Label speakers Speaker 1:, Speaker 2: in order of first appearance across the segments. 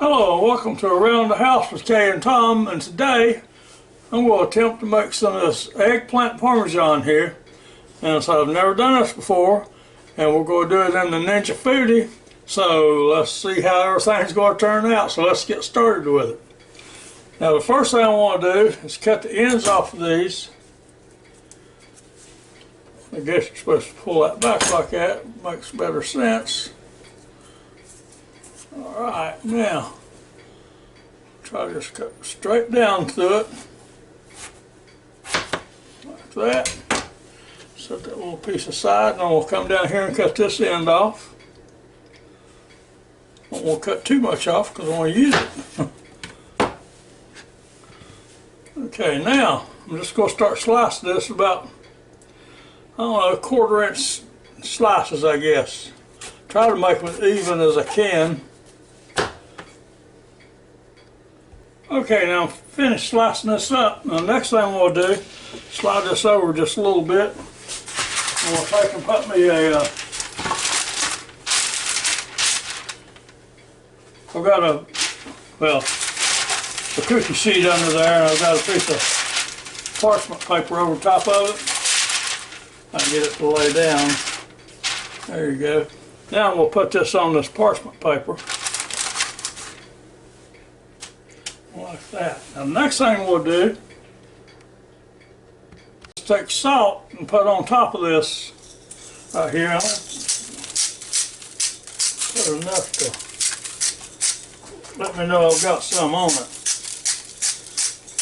Speaker 1: Hello and welcome to Around the House with Kay and Tom, and today I'm going to attempt to make some of this eggplant parmesan here. And so I've never done this before, and we're going to do it in the Ninja FOODi. So let's see how everything's going to turn out. So let's get started with it. Now the first thing I want to do is cut the ends off of these. I guess you're supposed to pull that back like that. Makes better sense. Alright, now try to just cut straight down through it like that. Set that little piece aside, and then we'll come down here and cut this end off. I won't cut too much off because I want to use it. Okay, now I'm just going to start slicing this about, I don't know, 1/4 inch slices, I guess. Try to make them as even as I can. Okay, now I'm finished slicing this up. Now the next thing we'll do, slide this over just a little bit. I'm going to take and put me I've got a cookie sheet under there, and I've got a piece of parchment paper over top of it. I can get it to lay down. There you go. Now we'll put this on this parchment paper. Like that. Now the next thing we'll do is take salt and put on top of this right here. I'll put enough to let me know I've got some on it.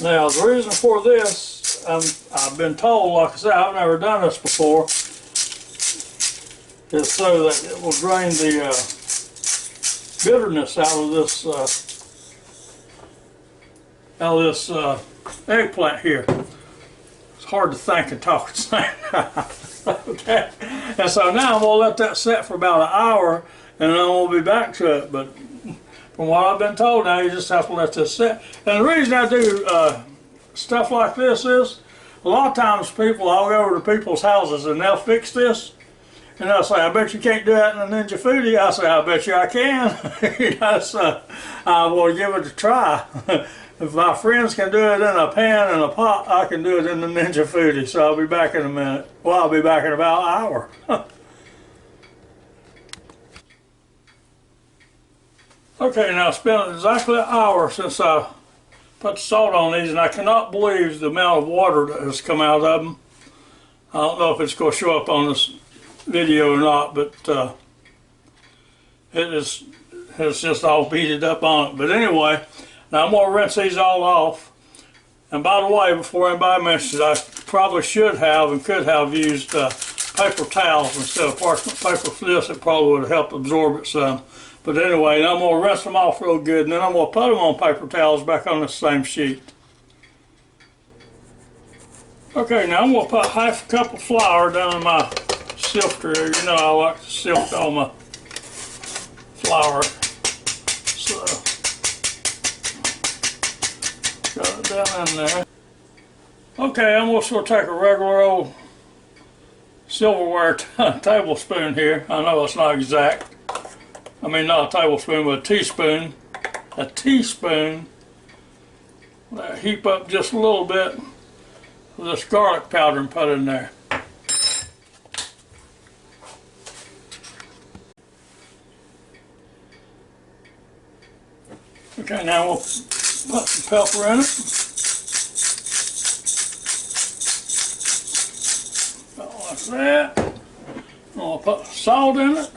Speaker 1: Now the reason for this, I've been told, like I said, I've never done this before, is so that it will drain the bitterness out of this eggplant here. It's hard to think and talk at the same time. Okay. And so now I'm going to let that set for about an hour, and then we'll be back to it. But from what I've been told, now you just have to let this set. And the reason I do stuff like this is, a lot of times I'll go over to people's houses and they'll fix this. And they'll say, I bet you can't do that in the Ninja FOODi. I say, I bet you I can. You know, so I will give it a try. If my friends can do it in a pan and a pot, I can do it in the Ninja FOODi. So I'll be back in a minute. Well, I'll be back in about an hour. Okay, now it's been exactly an hour since I put the salt on these, and I cannot believe the amount of water that has come out of them. I don't know if it's going to show up on this video or not, but it has just all beaded up on it. But anyway, now I'm going to rinse these all off. And by the way, before anybody mentions, I probably should have and could have used paper towels instead of parchment paper for this. It probably would have helped absorb it some. But anyway, I'm going to rinse them off real good, and then I'm going to put them on paper towels back on the same sheet. Okay, now I'm going to put 1/2 cup of flour down in my sifter. You know I like to sift all my flour. So, got it down in there. Okay, I'm also going to take a regular old silverware tablespoon here. I know it's not exact. I mean, not a tablespoon, but a teaspoon. A teaspoon. Heap up just a little bit of this garlic powder and put in there. Okay, now we'll put some pepper in it. About like that. And we'll put salt in it.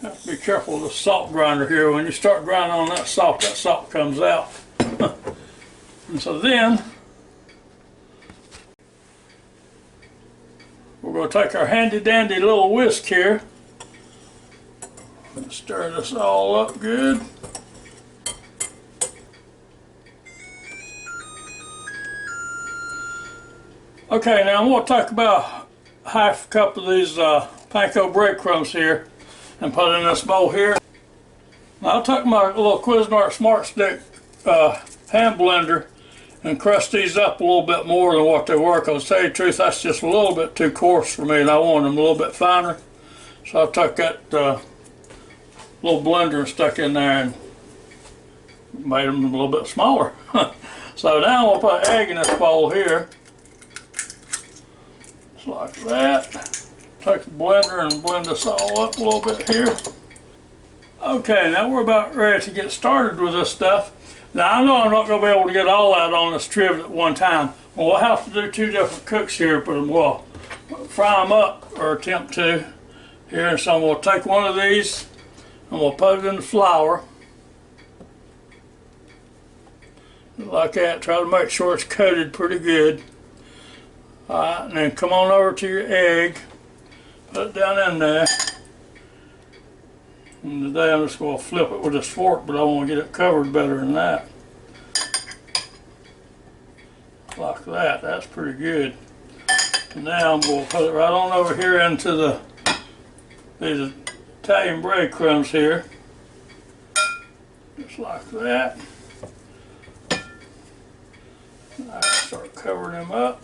Speaker 1: Have to be careful with the salt grinder here. When you start grinding on that salt comes out. And so then, we're going to take our handy dandy little whisk here and stir this all up good. Okay, now I'm going to take about 1/2 cup of these panko breadcrumbs here and put in this bowl here. Now I took my little Cuisinart Smart Stick hand blender and crust these up a little bit more than what they were, because to tell you the truth, that's just a little bit too coarse for me, and I wanted them a little bit finer. So I took that little blender and stuck in there and made them a little bit smaller. So now we'll put an egg in this bowl here. Just like that. Take the blender and blend this all up a little bit here. Okay, now we're about ready to get started with this stuff. Now I know I'm not going to be able to get all that on this trivet at one time. Well, we'll have to do 2 different cooks here, but we'll fry them up, or attempt to. Here, and so we'll take one of these and we'll put it in the flour. Like that, try to make sure it's coated pretty good. Alright, and then come on over to your egg, put it down in there. And today I'm just going to flip it with this fork, but I want to get it covered better than that. Like that, that's pretty good. And now I'm going to put it right on over here into these Italian breadcrumbs here. Just like that. I start covering them up.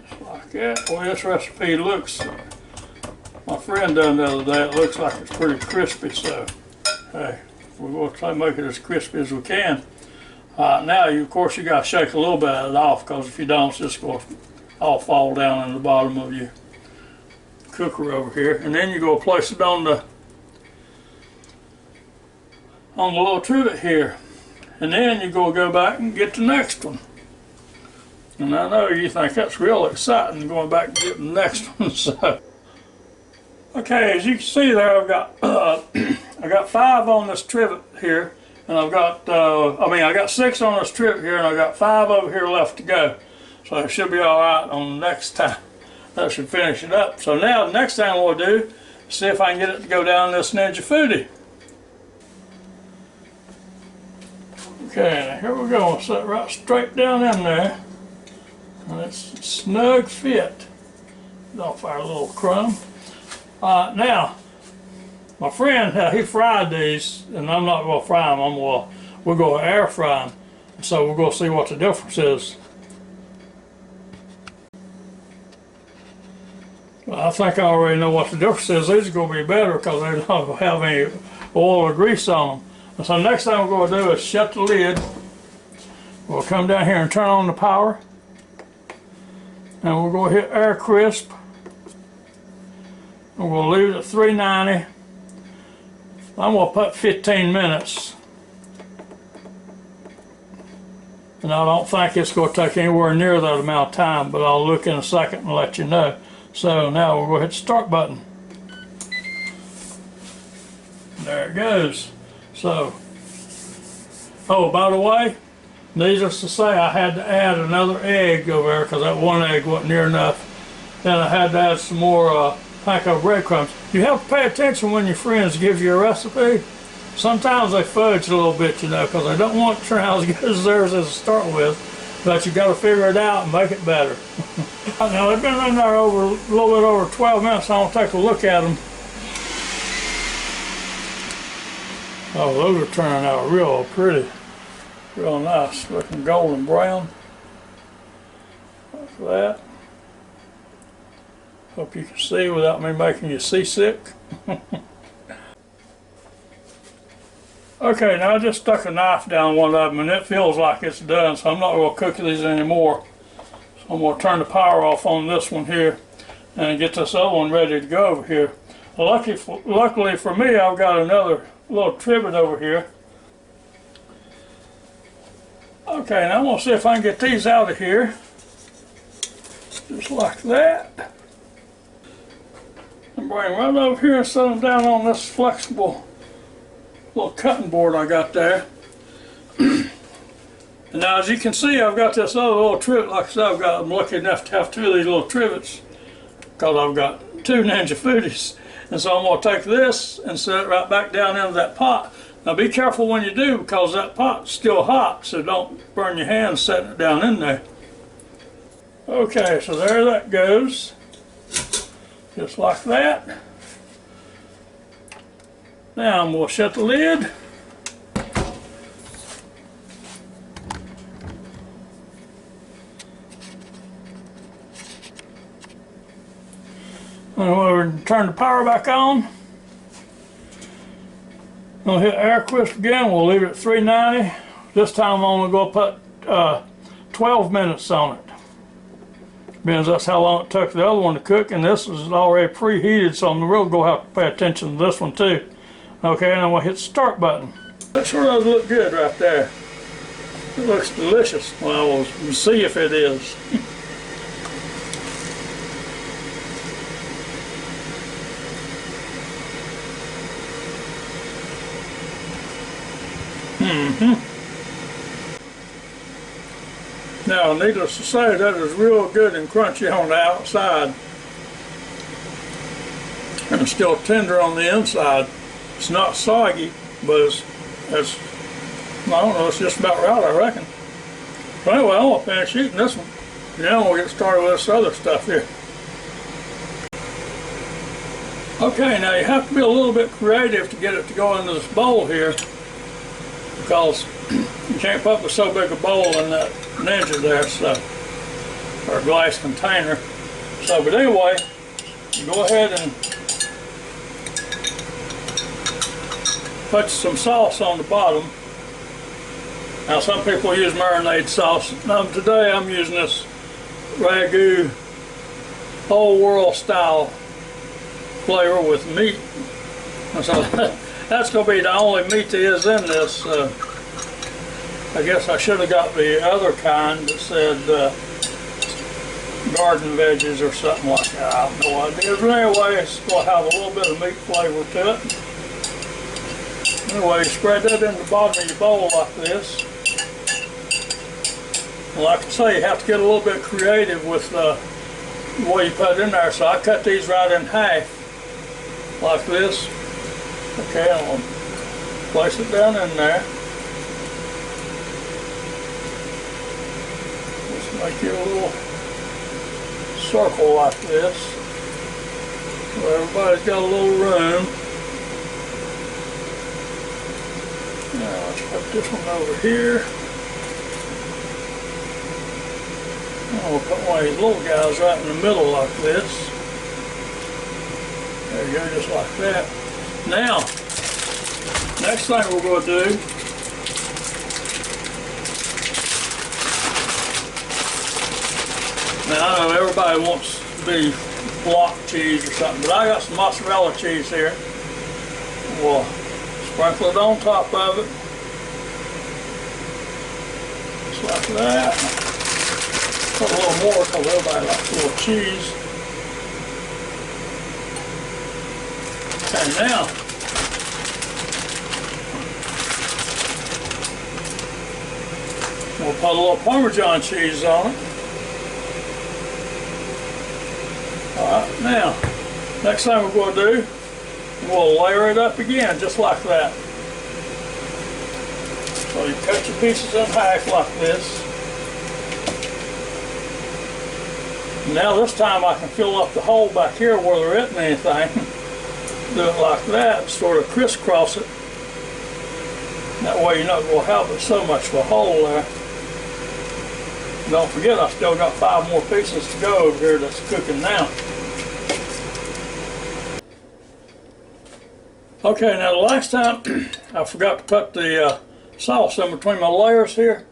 Speaker 1: Just like that. Well, this recipe looks, my friend done the other day, it looks like it's pretty crispy, so hey, we're going to try to make it as crispy as we can. Now, of course, you got to shake a little bit of it off, because if you don't, it's just going to all fall down in the bottom of your cooker over here. And then you go place it on the little trivet here. And then you go back and get the next one. And I know you think that's real exciting, going back and getting the next one. So, okay, as you can see there, I've got I got 5 on this trivet here. And I've got, I got 6 on this trivet here, and I've got 5 over here left to go. So it should be all right on the next time. That should finish it up. So now the next thing we'll do is see if I can get it to go down this Ninja FOODi. Okay, now here we go. We'll set it right straight down in there. And it's a snug fit. Off our little crumb. Now, my friend, he fried these, and I'm not going to fry them. We're going to air fry them. So we're going to see what the difference is. Well, I think I already know what the difference is. These are going to be better because they don't have any oil or grease on them. And so next thing we're going to do is shut the lid. We'll come down here and turn on the power. And we're going to hit air crisp. And we'll leave it at 390. I'm going to put 15 minutes. And I don't think it's going to take anywhere near that amount of time, but I'll look in a second and let you know. So now we'll go ahead and hit the start button. There it goes. So, oh, by the way, needless to say, I had to add another egg over there because that one egg wasn't near enough. Then I had to add some more pack of breadcrumbs. You have to pay attention when your friends give you a recipe. Sometimes they fudge a little bit, you know, because they don't want it to turn out as good as theirs as to start with. But you got to figure it out and make it better. Now they've been in there a little bit over 12 minutes. So I'll take a look at them. Oh, those are turning out real pretty, real nice, looking golden brown. Like that. Hope you can see without me making you seasick. Okay, now I just stuck a knife down one of them and it feels like it's done, so I'm not going to cook these anymore. So I'm going to turn the power off on this one here and get this other one ready to go over here. Luckily for me, I've got another little trivet over here. Okay, now I'm going to see if I can get these out of here. Just like that. And bring them right over here and set them down on this flexible little cutting board I got there. And now as you can see, I've got this other little trivet. Like I said, I'm lucky enough to have 2 of these little trivets because I've got 2 Ninja FOODis. And so I'm going to take this and set it right back down into that pot. Now be careful when you do because that pot's still hot, so don't burn your hands setting it down in there. Okay, so there that goes. Just like that. Now I'm going to shut the lid. And we'll turn the power back on. We'll hit air crisp again. We'll leave it at 390. This time I'm only going to put 12 minutes on it. Because that's how long it took the other one to cook, and this is already preheated, so I'm really going to have to pay attention to this one too. Okay, and I'm going to hit the start button. That sure does look good right there. It looks delicious. Well, we'll see if it is. Now, needless to say, that is real good and crunchy on the outside. And it's still tender on the inside. It's not soggy, but it's I don't know, it's just about right, I reckon. So anyway, I'm going to finish eating this one. Now we'll get started with this other stuff here. Okay, now you have to be a little bit creative to get it to go into this bowl here, because you can't put with so big a bowl in that Ninja there, so, or a glass container. So, but anyway, you go ahead and put some sauce on the bottom. Now, some people use marinade sauce. Now, today I'm using this Ragu whole world style flavor with meat. And so that's going to be the only meat there is in this. I guess I should have got the other kind that said garden veggies or something like that. I have no idea. But anyway, it's going to have a little bit of meat flavor to it. Anyway, you spread that in the bottom of your bowl like this. And like I say, you have to get a little bit creative with what you put in there. So I cut these right in half, like this. Okay, I'm going to place it down in there. Make you a little circle like this, so everybody's got a little room. Now let's put this one over here. And we'll put one of these little guys right in the middle like this. There you go, just like that. Now, next thing we're going to do, now, I know everybody wants to be block cheese or something, but I got some mozzarella cheese here. We'll sprinkle it on top of it. Just like that. Put a little more because everybody likes a little cheese. Okay, now, we'll put a little Parmesan cheese on it. Alright, now, next thing we're going to do, we'll layer it up again, just like that. So you cut your pieces in half like this. Now this time I can fill up the hole back here where there isn't anything. Do it like that, sort of crisscross it. That way you're not going to have so much of a hole there. Don't forget, I still got 5 more pieces to go over here that's cooking now. Okay, now the last time I forgot to put the sauce in between my layers here.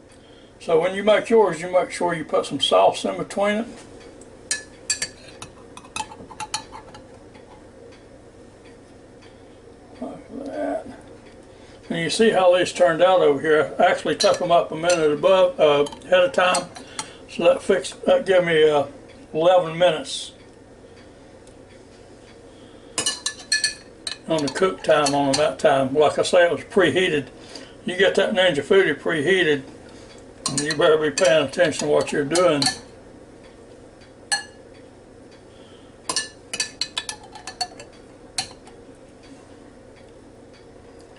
Speaker 1: So when you make yours, you make sure you put some sauce in between it. Like that. And you see how these turned out over here. I actually took them up a minute above ahead of time. So that gave me 11 minutes on the cook time on them that time. Like I say, it was preheated. You get that Ninja FOODi preheated, and you better be paying attention to what you're doing.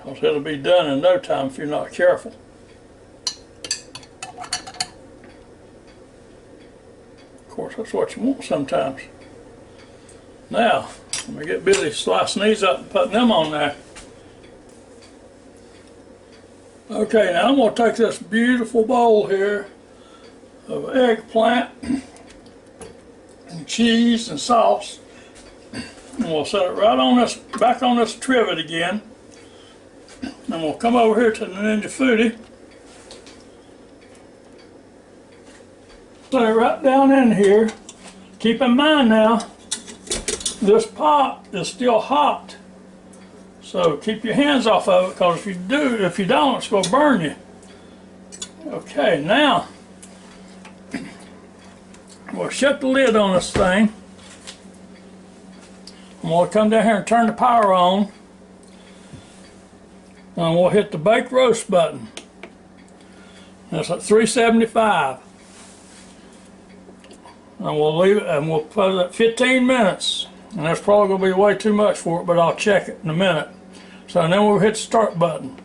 Speaker 1: Because it'll be done in no time if you're not careful. Of course, that's what you want sometimes. Now, let me get busy slicing these up and putting them on there. Okay, now I'm going to take this beautiful bowl here of eggplant and cheese and sauce, and we'll set it right on this, back on this trivet again. And we'll come over here to the Ninja FOODi. Set it right down in here. Keep in mind now, this pot is still hot. So keep your hands off of it, because if you don't, it's going to burn you. Okay, now we'll shut the lid on this thing. And we'll come down here and turn the power on. And we'll hit the bake roast button. That's at 375. And we'll leave it, and we'll put it at 15 minutes. And that's probably going to be way too much for it, but I'll check it in a minute. So then we'll hit the start button.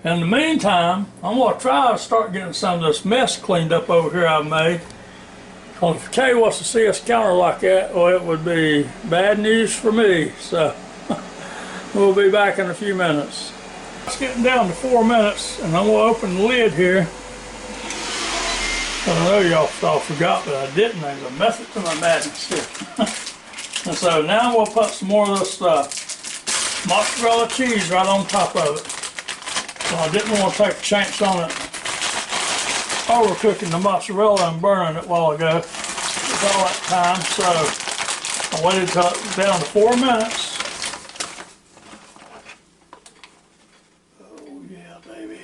Speaker 1: In the meantime, I'm going to try to start getting some of this mess cleaned up over here I've made. Because if Kay wants to see us counter like that, well, it would be bad news for me. So we'll be back in a few minutes. It's getting down to 4 minutes, and I'm going to open the lid here. I know y'all all forgot, but I didn't. There's a method to my madness here. And so now we'll put some more of this mozzarella cheese right on top of it. So I didn't want to take a chance on it overcooking the mozzarella and burning it while ago. It's all that time, so I waited till it was down to 4 minutes. Oh yeah, baby.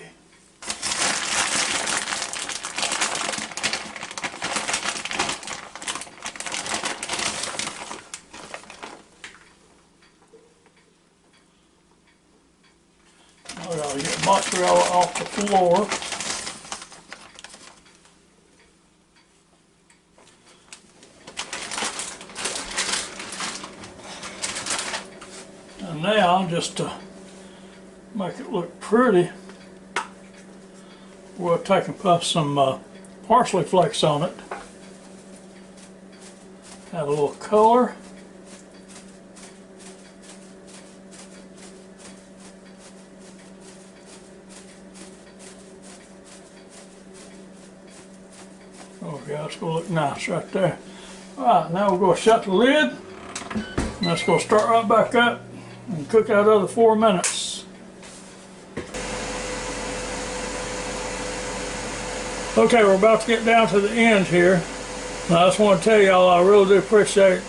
Speaker 1: I gotta get mozzarella off the floor. And now, just to make it look pretty, we'll take and put some parsley flakes on it. Add a little color. Oh yeah, that's going to look nice right there. Alright, now we're going to shut the lid. And that's going to start right back up and cook that other 4 minutes. Okay, we're about to get down to the end here. And I just want to tell y'all I really do appreciate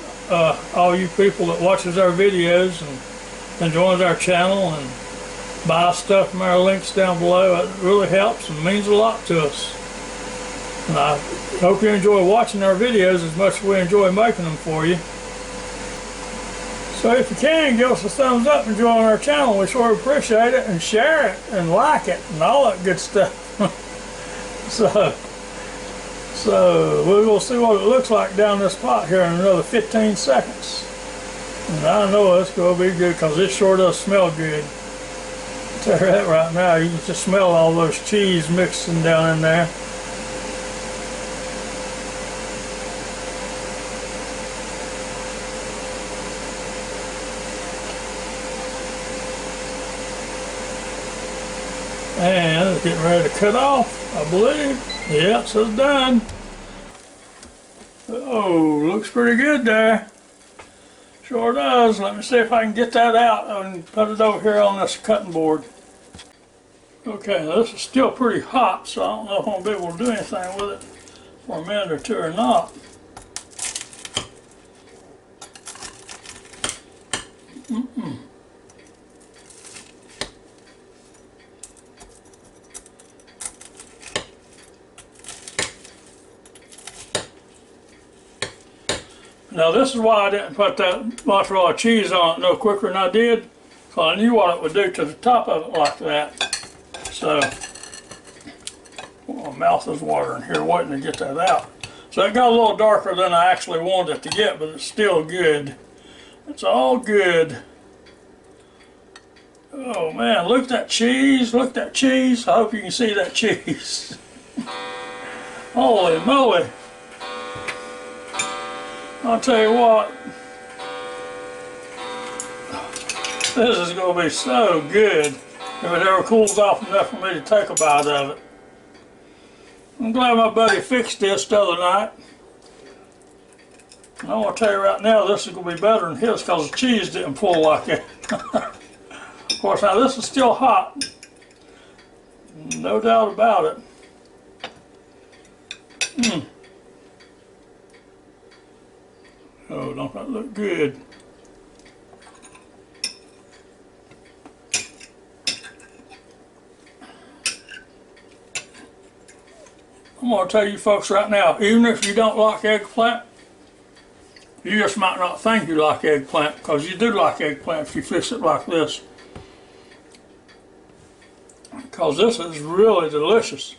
Speaker 1: all you people that watches our videos and joins our channel and buys stuff from our links down below. It really helps and means a lot to us. And I hope you enjoy watching our videos as much as we enjoy making them for you. So if you can, give us a thumbs up and join our channel. We sure appreciate it, and share it and like it and all that good stuff. So we're going to see what it looks like down this pot here in another 15 seconds. And I know it's going to be good, because it sure does smell good. I'll tell you that right now. You can just smell all those cheese mixing down in there. And it's getting ready to cut off, I believe. Yeah, so it's done. Oh, looks pretty good there. Sure does. Let me see if I can get that out and put it over here on this cutting board. Okay, now this is still pretty hot, so I don't know if I'm going to be able to do anything with it for a minute or two or not. Now this is why I didn't put that mozzarella cheese on it no quicker than I did, because I knew what it would do to the top of it like that. So, well, my mouth is watering here waiting to get that out. So it got a little darker than I actually wanted it to get, but it's still good. It's all good. Oh man, look at that cheese, look at that cheese. I hope you can see that cheese. Holy moly. I'll tell you what, This is going to be so good if it ever cools off enough for me to take a bite of it. I'm glad my buddy fixed this the other night. I want to tell you right now, this is going to be better than his because the cheese didn't pull like that. Of course, now this is still hot. No doubt about it. Oh, don't that look good? I'm going to tell you folks right now, even if you don't like eggplant, you just might not think you like eggplant, because you do like eggplant if you fix it like this. Because this is really delicious.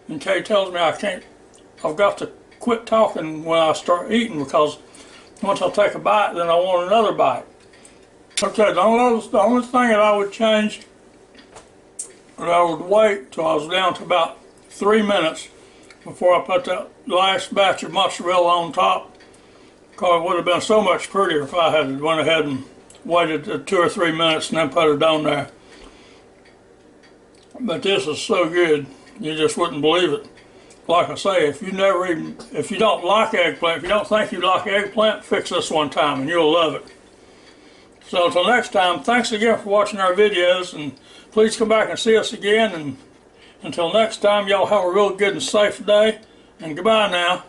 Speaker 1: And Kay tells me I've got to quit talking when I start eating, because once I take a bite, then I want another bite. Okay, the only thing that I would change, that I would wait till I was down to about 3 minutes before I put that last batch of mozzarella on top, because it would have been so much prettier if I had went ahead and waited 2 or 3 minutes and then put it on there. But this is so good, you just wouldn't believe it. Like I say, if you don't like eggplant, if you don't think you like eggplant, fix this one time and you'll love it. So until next time, thanks again for watching our videos, and please come back and see us again. And until next time, y'all have a real good and safe day, and goodbye now.